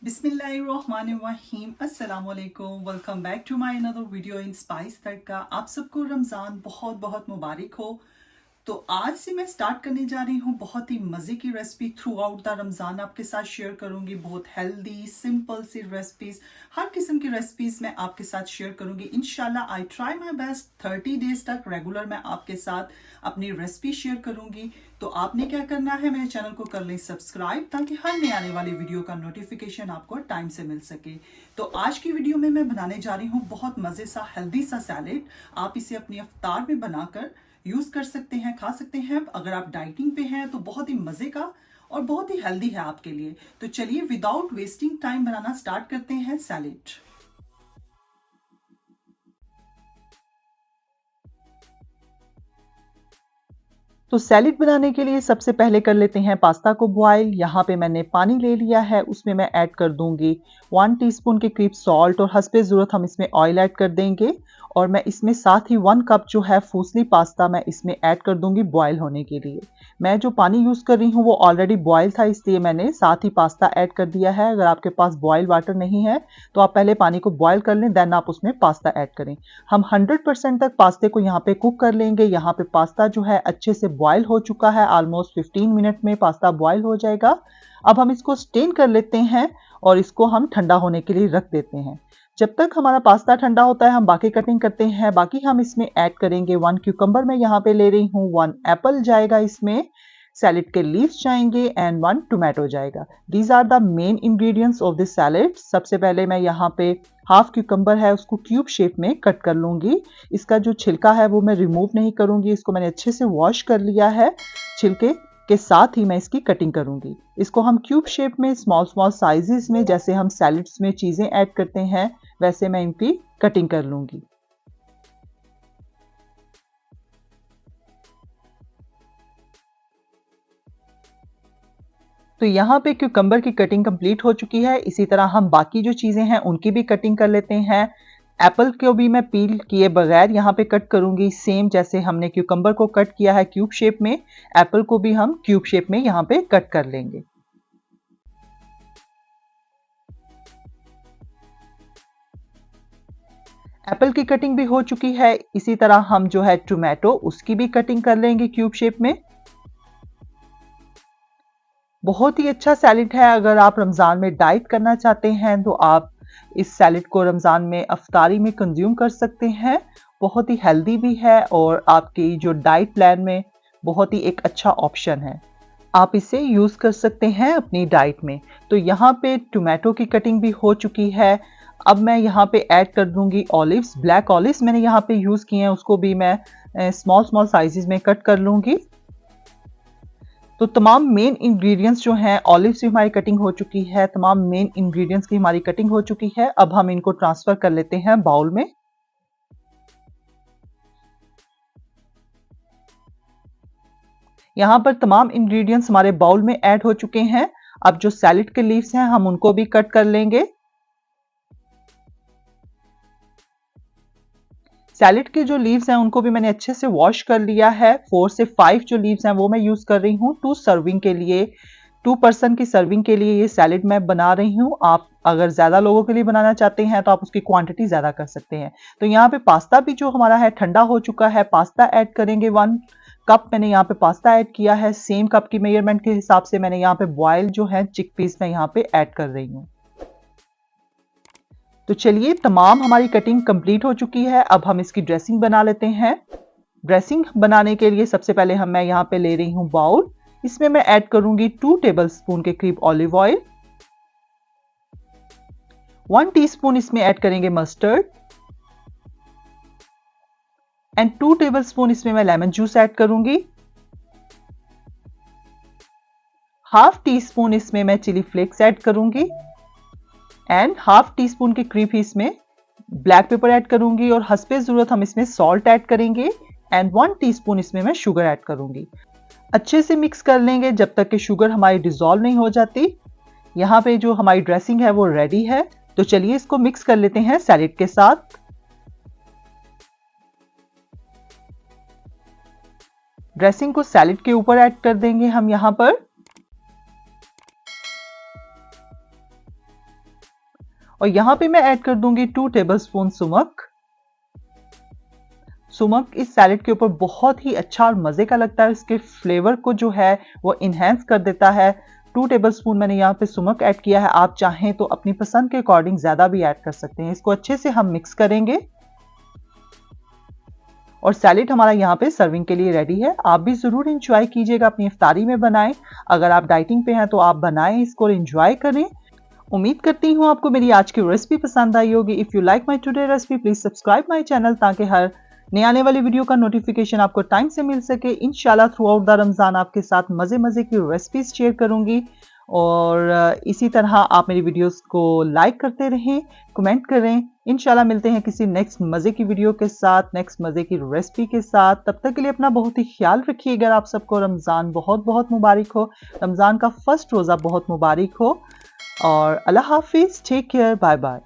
बिस्मिल्लाहिर्रहमानिर्रहीम अस्सलामुअलैकुम। Welcome back to my another video in spice Tadka. आप सबको रमज़ान बहुत बहुत मुबारक हो। तो आज से मैं स्टार्ट करने जा रही हूँ बहुत ही मज़े की recipe. Through out the Ramzan आपके साथ शेयर करूँगी बहुत हेल्दी सिंपल सी रेसिपीज़। हर किस्म की रेसिपीज़ मैं आपके साथ शेयर करूँगी इंशाल्लाह। I try my best 30 days तक रेगुलर मैं आपके साथ अपनी रेसिपी शेयर करूँगी। तो आपने क्या करना है, मेरे चैनल को कर लें सब्सक्राइब ताकि हर नए आने वाली वीडियो का नोटिफिकेशन आपको टाइम से मिल सके। तो आज की वीडियो में मैं बनाने जा रही हूँ बहुत मज़े सा हेल्दी सा सैलेड। आप इसे अपनी इफ्तार में बनाकर यूज कर सकते हैं, खा सकते हैं। अगर आप डाइटिंग पे हैं तो बहुत ही मजे का और बहुत ही हेल्दी है आपके लिए। तो चलिए विदाउट वेस्टिंग टाइम बनाना स्टार्ट करते हैं सैलेड। तो सैलेड बनाने के लिए सबसे पहले कर लेते हैं पास्ता को बॉईल। यहाँ पे मैंने पानी ले लिया है, उसमें मैं ऐड कर दूंगी 1 टीस्पून के करीब सॉल्ट और हस्बे ज़रूरत हम इसमें ऑयल ऐड कर देंगे। और मैं इसमें साथ ही 1 कप जो है फूसली पास्ता मैं इसमें ऐड कर दूंगी बॉईल होने के लिए। मैं जो पानी यूज़ कर रही हूँ वो ऑलरेडी बॉयल था, इसलिए मैंने साथ ही पास्ता ऐड कर दिया है। अगर आपके पास बॉयल वाटर नहीं है तो आप पहले पानी को बॉयल कर लें, देन आप उसमें पास्ता ऐड करें। हम 100% तक पास्ते को यहाँ पे कुक कर लेंगे। यहाँ पे पास्ता जो है अच्छे से बॉयल हो चुका है, ऑलमोस्ट 15 मिनट में पास्ता बॉयल हो जाएगा। अब हम इसको स्टेन कर लेते हैं और इसको हम ठंडा होने के लिए रख देते हैं। जब तक हमारा पास्ता ठंडा होता है हम बाकी कटिंग करते हैं। बाकी हम इसमें ऐड करेंगे 1 क्यूकम्बर मैं यहाँ पे ले रही हूँ, 1 एप्पल जाएगा इसमें, सैलेड के लीव्स जाएंगे एंड 1 टोमेटो जाएगा। These are the main ingredients of this salad. सबसे पहले मैं यहाँ पे हाफ क्यूकम्बर है उसको क्यूब शेप में कट कर लूंगी। इसका जो छिलका है वो मैं रिमूव नहीं करूंगी, इसको मैंने अच्छे से वॉश कर लिया है। छिलके के साथ ही मैं इसकी कटिंग करूंगी। इसको हम क्यूब शेप में स्मॉल स्मॉल साइजेस में, जैसे हम सैलेड्स में चीजें ऐड करते हैं वैसे मैं इनकी कटिंग कर लूंगी। तो यहाँ पे क्यूकम्बर की कटिंग कंप्लीट हो चुकी है। इसी तरह हम बाकी जो चीज़ें हैं उनकी भी कटिंग कर लेते हैं। एप्पल को भी मैं पील किए बगैर यहाँ पे कट करूंगी, सेम जैसे हमने क्यूकम्बर को कट किया है क्यूब शेप में, एप्पल को भी हम क्यूब शेप में यहाँ पे कट कर लेंगे। एप्पल की कटिंग भी हो चुकी है। इसी तरह हम जो है टोमेटो उसकी भी कटिंग कर लेंगे क्यूब शेप में। बहुत ही अच्छा सैलेड है। अगर आप रमज़ान में डाइट करना चाहते हैं तो आप इस सैलेड को रमज़ान में अफ्तारी में कंज्यूम कर सकते हैं। बहुत ही हेल्दी भी है और आपकी जो डाइट प्लान में बहुत ही एक अच्छा ऑप्शन है। आप इसे यूज़ कर सकते हैं अपनी डाइट में। तो यहाँ पे टोमेटो की कटिंग भी हो चुकी है। अब मैं यहाँ पे ऐड कर दूंगी ऑलिव्स। ब्लैक ऑलिव्स मैंने यहाँ पे यूज़ किए हैं, उसको भी मैं स्मॉल स्मॉल साइजेस में कट कर लूँगी। तो तमाम मेन इंग्रेडिएंट्स जो हैं, ऑलिव्स की हमारी कटिंग हो चुकी है, तमाम मेन इंग्रेडिएंट्स की हमारी कटिंग हो चुकी है। अब हम इनको ट्रांसफर कर लेते हैं बाउल में। यहाँ पर तमाम इंग्रेडिएंट्स हमारे बाउल में ऐड हो चुके हैं। अब जो सैलेड के लीव्स हैं हम उनको भी कट कर लेंगे। सैलेड के जो लीव्स हैं उनको भी मैंने अच्छे से वॉश कर लिया है। 4 से 5 जो लीव्स हैं वो मैं यूज कर रही हूँ 2 सर्विंग के लिए। 2 पर्सन की सर्विंग के लिए ये सैलेड मैं बना रही हूँ। आप अगर ज़्यादा लोगों के लिए बनाना चाहते हैं तो आप उसकी क्वांटिटी ज़्यादा कर सकते हैं। तो यहाँ पे पास्ता भी जो हमारा है ठंडा हो चुका है। पास्ता ऐड करेंगे 1 कप मैंने यहाँ पे पास्ता ऐड किया है। सेम कप की मेजरमेंट के हिसाब से मैंने यहाँ पे बॉयल जो है चिकपीस मैं यहाँ पे ऐड कर रही हूँ। तो चलिए तमाम हमारी कटिंग कंप्लीट हो चुकी है। अब हम इसकी ड्रेसिंग बना लेते हैं। ड्रेसिंग बनाने के लिए सबसे पहले मैं यहाँ पे ले रही हूँ बाउल। इसमें मैं ऐड करूंगी 2 टेबलस्पून के करीब ऑलिव ऑयल। 1 टीस्पून इसमें ऐड करेंगे मस्टर्ड एंड 2 टेबलस्पून इसमें मैं लेमन जूस ऐड करूंगी। हाफ टी स्पून इसमें मैं चिली फ्लेक्स ऐड करूंगी एंड हाफ टी स्पून के करीब ही इसमें ब्लैक पेपर ऐड करूंगी और हस्बे जरूरत हम इसमें सॉल्ट ऐड करेंगे एंड 1 टीस्पून इसमें मैं शुगर ऐड करूंगी। अच्छे से मिक्स कर लेंगे जब तक कि शुगर हमारी डिसॉल्व नहीं हो जाती। यहाँ पे जो हमारी ड्रेसिंग है वो रेडी है। तो चलिए इसको मिक्स कर लेते हैं सैलेड के साथ। ड्रेसिंग को सैलेड के ऊपर ऐड कर देंगे हम यहाँ पर। और यहाँ पे मैं ऐड कर दूंगी 2 टेबलस्पून सुमक। सुमक इस सैलेड के ऊपर बहुत ही अच्छा और मज़े का लगता है, इसके फ्लेवर को जो है वो इन्हेंस कर देता है। 2 टेबलस्पून मैंने यहाँ पे सुमक ऐड किया है, आप चाहें तो अपनी पसंद के अकॉर्डिंग ज़्यादा भी ऐड कर सकते हैं। इसको अच्छे से हम मिक्स करेंगे और सैलेड हमारा यहाँ पे सर्विंग के लिए रेडी है। आप भी ज़रूर इंजॉय कीजिएगा, अपनी इफ्तारी में बनाएं। अगर आप डाइटिंग पे हैं तो आप बनाएं इसको और इंजॉय करें। उम्मीद करती हूँ आपको मेरी आज की रेसिपी पसंद आई होगी। If you like my today recipe please subscribe my channel ताकि हर नए आने वाली वीडियो का नोटिफिकेशन आपको टाइम से मिल सके। इंशाल्लाह थ्रू आउट द रमज़ान आपके साथ मज़े मज़े की रेसिपीज़ शेयर करूँगी और इसी तरह आप मेरी वीडियोस को लाइक करते रहें, कमेंट करें। इंशाल्लाह मिलते हैं किसी नेक्स्ट मज़े की वीडियो के साथ, नेक्स्ट मज़े की रेसिपी के साथ। तब तक के लिए अपना बहुत ही ख्याल रखिएगा। आप सबको रमज़ान बहुत बहुत मुबारक हो, रमज़ान का फर्स्ट रोज़ा बहुत मुबारक हो और अल्लाह हाफिज़, टेक केयर, बाय बाय।